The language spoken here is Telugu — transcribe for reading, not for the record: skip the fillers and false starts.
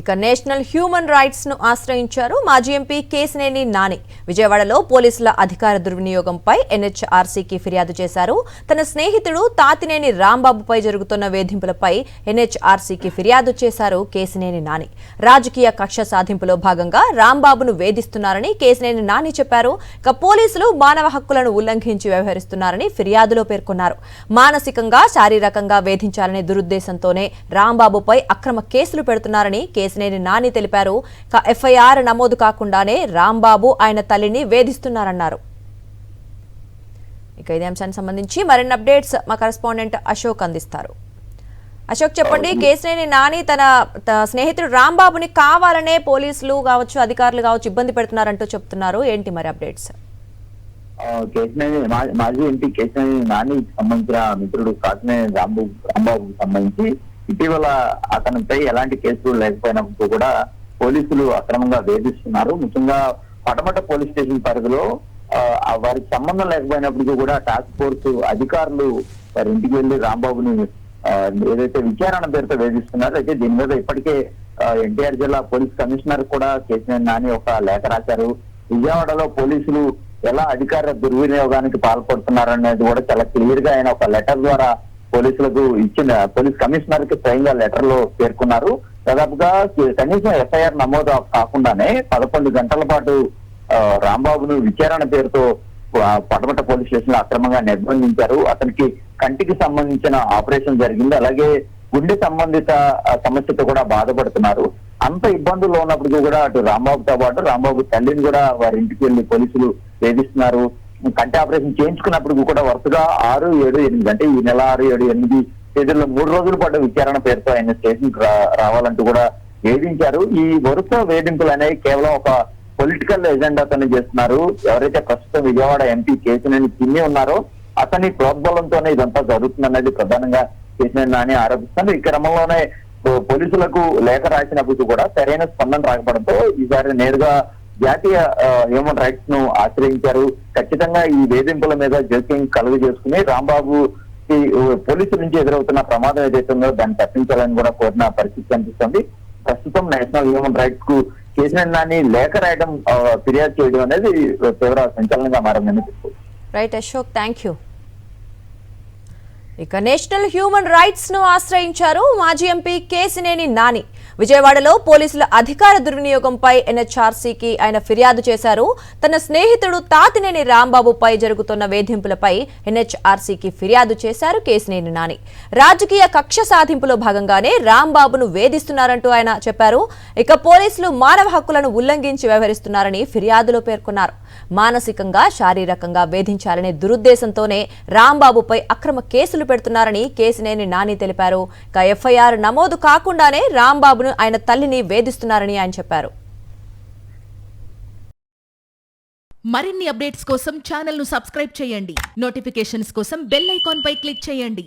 ఇక నేషనల్ హ్యూమన్ రైట్స్ ను ఆశ్రయించారు మాజీ ఎంపీ కేశినేని నాని. విజయవాడలో పోలీసుల అధికార దుర్వినియోగంపై ఎన్హెచ్ఆర్సీకి ఫిర్యాదు చేశారు. తన స్నేహితుడు తాతినేని రాంబాబుపై జరుగుతున్న వేధింపులపై ఎన్హెచ్ఆర్సీకి ఫిర్యాదు చేశారు కేశినేని నాని. రాజకీయ కక్ష సాధింపులో భాగంగా రాంబాబును వేధిస్తున్నారని కేశినేని నాని చెప్పారు. ఇక పోలీసులు మానవ హక్కులను ఉల్లంఘించి వ్యవహరిస్తున్నారని ఫిర్యాదులో పేర్కొన్నారు. మానసికంగా శారీరకంగా వేధించాలనే దురుద్దేశంతోనే రాంబాబుపై అక్రమ కేసులు పెడుతున్నారని కేశినేని నాని తెలిపారు. ఎఫ్ఐఆర్ నమోదు కాకుండానే రాంబాబు ఆయన తల్లిని వేధిస్తున్నారన్నారు. ఇక ఇదే అంశానికి సంబంధించి మరిన్ని అప్డేట్స్ మా కరెస్పాండెంట్ అశోక్ అందిస్తారు. అశోక్ చెప్పండి, కేశినేని నాని తన స్నేహితుడు రాంబాబుని కావాలనే పోలీసులు కావచ్చు అధికారులు కావచ్చు ఇబ్బంది పెడుతున్నారంటూ చెప్తున్నారు. ఏంటి మరి అప్డేట్స్? కేశినేని మాజీ ఎంపీ కేశినేని నానికి సంబంధించిన మిత్రుడు కాకినేని రాంబాబుకు సంబంధించి ఇటీవల అతనిపై ఎలాంటి కేసులు లేకపోయినప్పుడు కూడా పోలీసులు అక్రమంగా వేధిస్తున్నారు. ముఖ్యంగా పటమట పోలీస్ స్టేషన్ పరిధిలో వారికి సంబంధం లేకపోయినప్పటికీ కూడా టాస్క్ ఫోర్స్ అధికారులు వారి ఇంటికి వెళ్లి రాంబాబుని ఏదైతే విచారణ పేరుతో వేధిస్తున్నారు. అయితే దీని మీద ఇప్పటికే ఎన్టీఆర్ జిల్లా పోలీస్ కమిషనర్ కూడా కేశినేని నాని ఒక లేఖ రాశారు. విజయవాడలో పోలీసులు ఎలా అధికార దుర్వినియోగానికి పాల్పడుతున్నారనేది కూడా చాలా క్లియర్ గా ఆయన ఒక లెటర్ ద్వారా పోలీసులకు ఇచ్చిన పోలీస్ కమిషనర్ కి స్వయంగా లెటర్ లో పేర్కొన్నారు. దాదాపుగా కనీసం ఎఫ్ఐఆర్ నమోదు కాకుండానే 11 గంటల పాటు రాంబాబును విచారణ పేరుతో పటమట పోలీస్ స్టేషన్ లో అక్రమంగా నిర్బంధించారు. అతనికి కంటికి సంబంధించిన ఆపరేషన్ జరిగింది. అలాగే గుండె సంబంధిత సమస్యతో కూడా బాధపడుతున్నారు. అంత ఇబ్బందుల్లో ఉన్నప్పటికీ కూడా అటు రాంబాబుతో పాటు రాంబాబు తల్లిని కూడా వారి ఇంటికి వెళ్లి పోలీసులు వేధిస్తున్నారు. కంటి ఆపరేషన్ చేయించుకున్నప్పుడు కూడా వరుసగా 6, 7, 8 అంటే ఈ నెల 6, 7, 8 తేదీల్లో 3 రోజుల పాటు విచారణ పేరుతో ఆయన స్టేషన్ రావాలంటూ కూడా వేధించారు. ఈ వరుస వేధింపులు అనేవి కేవలం ఒక పొలిటికల్ ఎజెండాతోనే చేస్తున్నారు. ఎవరైతే ప్రస్తుతం విజయవాడ ఎంపీ కేశినేని చిన్ని ఉన్నారో అతని ప్రోద్బలంతోనే ఇదంతా జరుగుతుందన్నది ప్రధానంగా కేశినేని నాని ఆరోపిస్తున్నారు. ఈ క్రమంలోనే పోలీసులకు లేఖ రాసినప్పుడు కూడా సరైన స్పందన రాకపోవడంతో ఈసారి నేరుగా జాతీయ హ్యూమన్ రైట్స్ ను ఆశ్రయించారు. ఖచ్చితంగా ఈ వేధింపుల మీద జోక్యం కలుగు చేసుకుని రాంబాబు పోలీసుల నుంచి ఎదురవుతున్న ప్రమాదం ఏదైతే ఉందో దాన్ని తప్పించాలని కూడా కోరిన పరిస్థితి కనిపిస్తుంది. ప్రస్తుతం నేషనల్ హ్యూమన్ రైట్స్ కు కేశినేని నాని లేఖ రాయడం ఫిర్యాదు చేయడం అనేది తీవ్ర సంచలనంగా మారిందని చెప్పుకోవచ్చు. Right Ashok, thank you. ఇక నేషనల్ హ్యూమన్ రైట్స్ ను ఆశ్రయించారు మాజీ ఎంపీ కేశినేని నాని. విజయవాడలో పోలీసుల అధికార దుర్వినియోగంపై ఎన్హెచ్ఆర్సీకి ఆయన ఫిర్యాదు చేశారు. తన స్నేహితుడు తాతినేని రాంబాబుపై జరుగుతున్న వేధింపులపై ఎన్హెచ్ఆర్సీకి ఫిర్యాదు చేశారు కేశినేని నాని. రాజకీయ కక్ష సాధింపులో భాగంగానే రాంబాబును వేధిస్తున్నారంటూ ఆయన చెప్పారు. ఇక పోలీసులు మానవ హక్కులను ఉల్లంఘించి వ్యవహరిస్తున్నారని ఫిర్యాదులో పేర్కొన్నారు. మానసికంగా శారీరకంగా వేధించాలనే దురుద్దేశంతోనే రాంబాబుపై అక్రమ కేసులు పెడుతున్నారని కేశినేని నాని తెలిపారు. ఇక ఎఫ్ఐఆర్ నమోదు కాకుండానే రాంబాబును ఆయన తల్లిని వేధిస్తున్నారని ఆయన చెప్పారు. మరిన్ని అప్డేట్స్ కోసం ఛానల్ ను సబ్స్క్రైబ్ చేయండి. నోటిఫికేషన్స్ కోసం బెల్ ఐకాన్ పై క్లిక్ చేయండి.